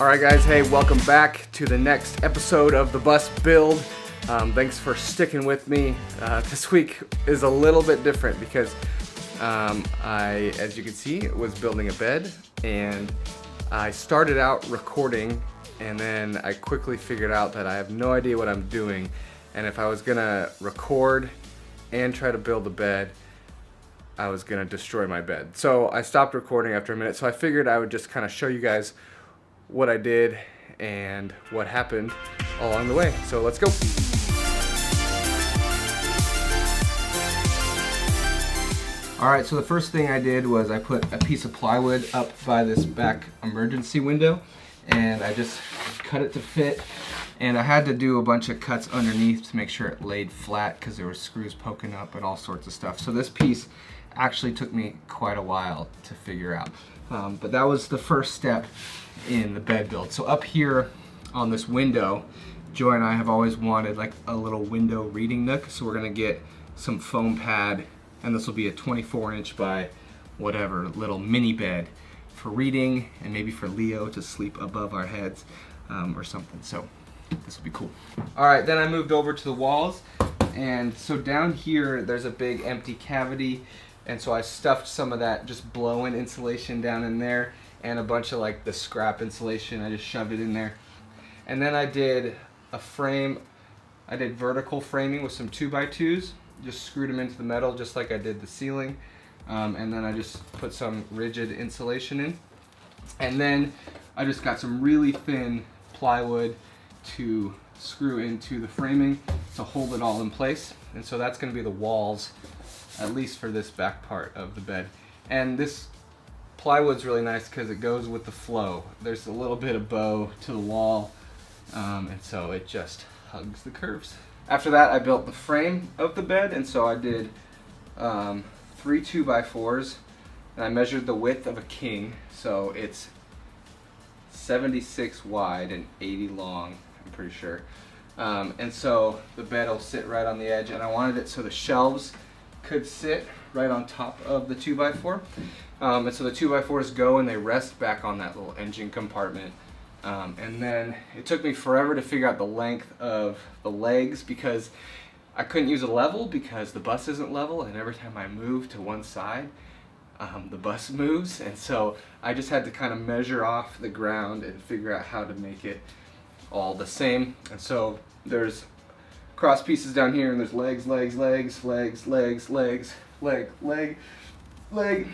Alright guys, hey, welcome back to the next episode of the bus build. Thanks for sticking with me. This week is a little bit different because I, as you can see, was building a bed, and I started out recording, and then I quickly figured out that I have no idea what I'm doing, and if I was gonna record and try to build a bed, I was gonna destroy my bed. So I stopped recording after a minute, so I figured I would just kind of show you guys what I did and what happened along the way. So let's go. Alright, so the first thing I did was I put a piece of plywood up by this back emergency window, and I just cut it to fit, and I had to do a bunch of cuts underneath to make sure it laid flat because there were screws poking up and all sorts of stuff. So this piece actually took me quite a while to figure out. But that was the first step in the bed build. So up here on this window, Joy and I have always wanted like a little window reading nook, so we're gonna get some foam pad, and this will be a 24-inch by whatever little mini bed for reading, and maybe for Leo to sleep above our heads or something. So this will be cool. All right, then I moved over to the walls, and so down here there's a big empty cavity, and so I stuffed some of that just blow-in insulation down in there, and a bunch of like the scrap insulation. I just shoved it in there, and then I did a frame. I did vertical framing with some 2x2s. Just screwed them into the metal just like I did the ceiling, and then I just put some rigid insulation in, and then I just got some really thin plywood to screw into the framing to hold it all in place. And so that's going to be the walls, at least for this back part of the bed. And this plywood's really nice because it goes with the flow. There's a little bit of bow to the wall, and so it just hugs the curves. After that, I built the frame of the bed, and so I did 3 2x4s, and I measured the width of a king, so it's 76 wide and 80 long, I'm pretty sure. And so the bed will sit right on the edge, and I wanted it so the shelves could sit right on top of the 2x4. And so the 2x4s go and they rest back on that little engine compartment. And then it took me forever to figure out the length of the legs because I couldn't use a level because the bus isn't level, and every time I move to one side, the bus moves, and so I just had to kind of measure off the ground and figure out how to make it all the same. And so there's cross pieces down here, and there's legs, legs, legs, legs, legs, legs, leg, leg, leg.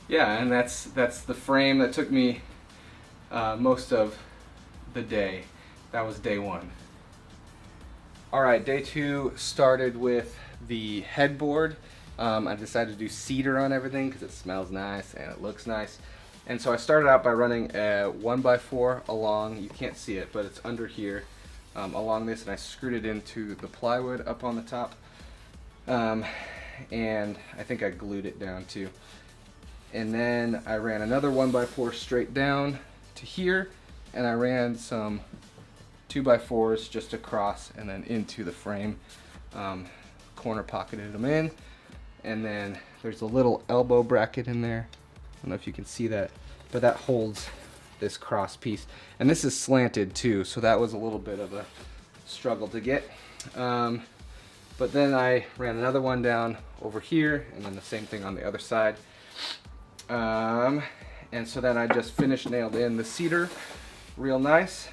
Yeah, and that's the frame that took me most of the day. That was day one. Alright, day two started with the headboard. I decided to do cedar on everything because it smells nice and it looks nice. And so I started out by running a 1x4 along, you can't see it, but it's under here, along this, and I screwed it into the plywood up on the top. And I think I glued it down too. And then I ran another 1x4 straight down to here, and I ran some 2x4s just across and then into the frame. Corner pocketed them in, and then there's a little elbow bracket in there. I don't know if you can see that, but that holds this cross piece. And this is slanted too, so that was a little bit of a struggle to get. But then I ran another one down over here, and then the same thing on the other side. And so then I just nailed in the cedar real nice,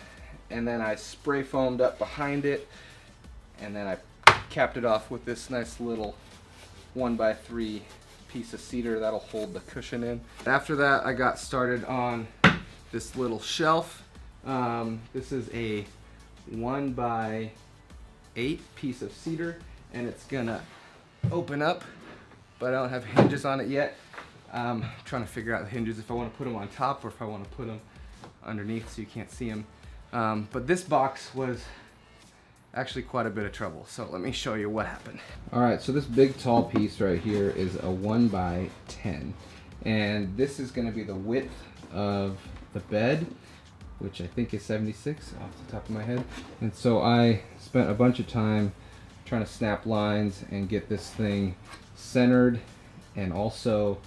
and then I spray foamed up behind it, and then I capped it off with this nice little 1x3 piece of cedar that'll hold the cushion in. After that, I got started on this little shelf. This is a 1x8 piece of cedar, and it's gonna open up, but I don't have hinges on it yet. I'm trying to figure out the hinges, if I want to put them on top or if I want to put them underneath so you can't see them. But this box was actually quite a bit of trouble, so let me show you what happened. Alright, so this big tall piece right here is a 1x10, and this is going to be the width of the bed, which I think is 76 off the top of my head. And so I spent a bunch of time trying to snap lines and get this thing centered, and also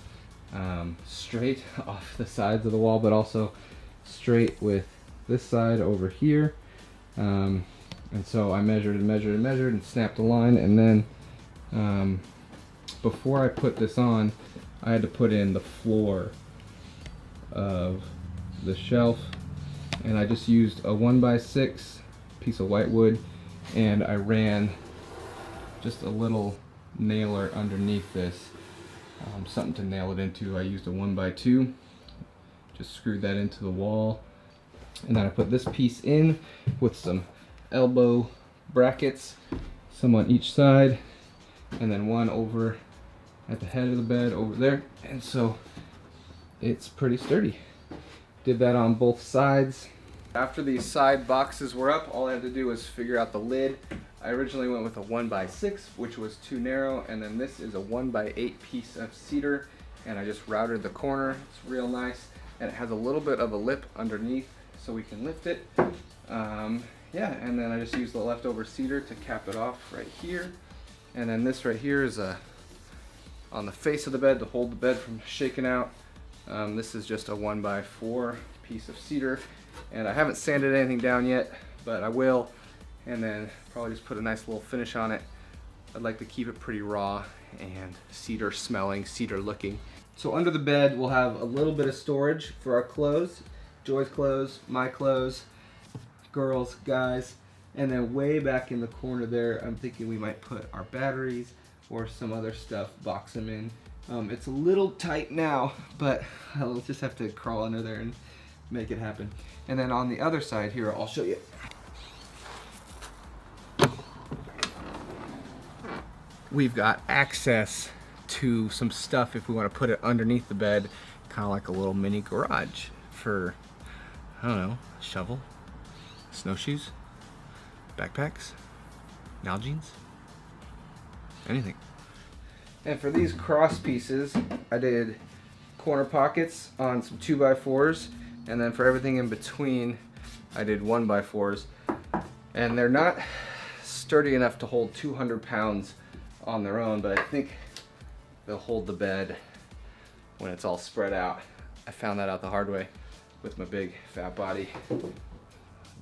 straight off the sides of the wall, but also straight with this side over here. And so I measured and measured and measured and snapped a line, and then before I put this on, I had to put in the floor of the shelf, and I just used a 1x6 piece of white wood, and I ran just a little nailer underneath this, something to nail it into. I used a 1x2, just screwed that into the wall, and then I put this piece in with some elbow brackets, some on each side, and then one over at the head of the bed over there, and so it's pretty sturdy. Did that on both sides. After these side boxes were up, all I had to do was figure out the lid. I originally went with a 1x6, which was too narrow, and then this is a 1x8 piece of cedar, and I just routed the corner. It's real nice, and it has a little bit of a lip underneath so we can lift it. Yeah, and then I just used the leftover cedar to cap it off right here, and then this right here is on the face of the bed to hold the bed from shaking out. This is just a 1x4 piece of cedar, and I haven't sanded anything down yet, but I will, and then probably just put a nice little finish on it. I'd like to keep it pretty raw and cedar smelling, cedar looking. So under the bed we'll have a little bit of storage for our clothes, Joy's clothes, my clothes, girls, guys, and then way back in the corner there I'm thinking we might put our batteries or some other stuff, box them in. It's a little tight now, but I'll just have to crawl under there and make it happen. And then on the other side here, I'll show you. We've got access to some stuff if we want to put it underneath the bed, kind of like a little mini garage for, I don't know, a shovel, snowshoes, backpacks, Nalgene's, anything. And for these cross pieces, I did corner pockets on some 2x4s, and then for everything in between, I did 1x4s. And they're not sturdy enough to hold 200 pounds on their own, but I think they'll hold the bed when it's all spread out. I found that out the hard way with my big fat body.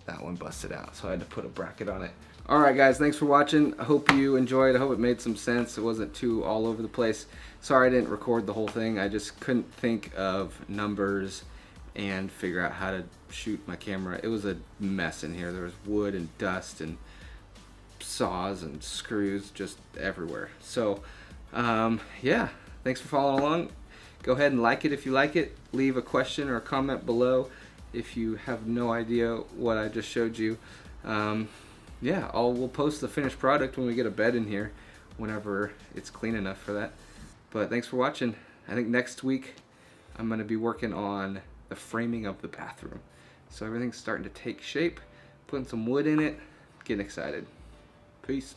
That one busted out, so I had to put a bracket on it. Alright guys, thanks for watching. I hope you enjoyed. I hope it made some sense. It wasn't too all over the place. Sorry I didn't record the whole thing. I just couldn't think of numbers and figure out how to shoot my camera. It was a mess in here. There was wood and dust and saws and screws just everywhere. So yeah, thanks for following along. Go ahead and like it if you like it. Leave a question or a comment below if you have no idea what I just showed you. Yeah, we'll post the finished product when we get a bed in here, whenever it's clean enough for that. But thanks for watching. I think next week I'm going to be working on the framing of the bathroom. So everything's starting to take shape, putting some wood in it, getting excited. Peace.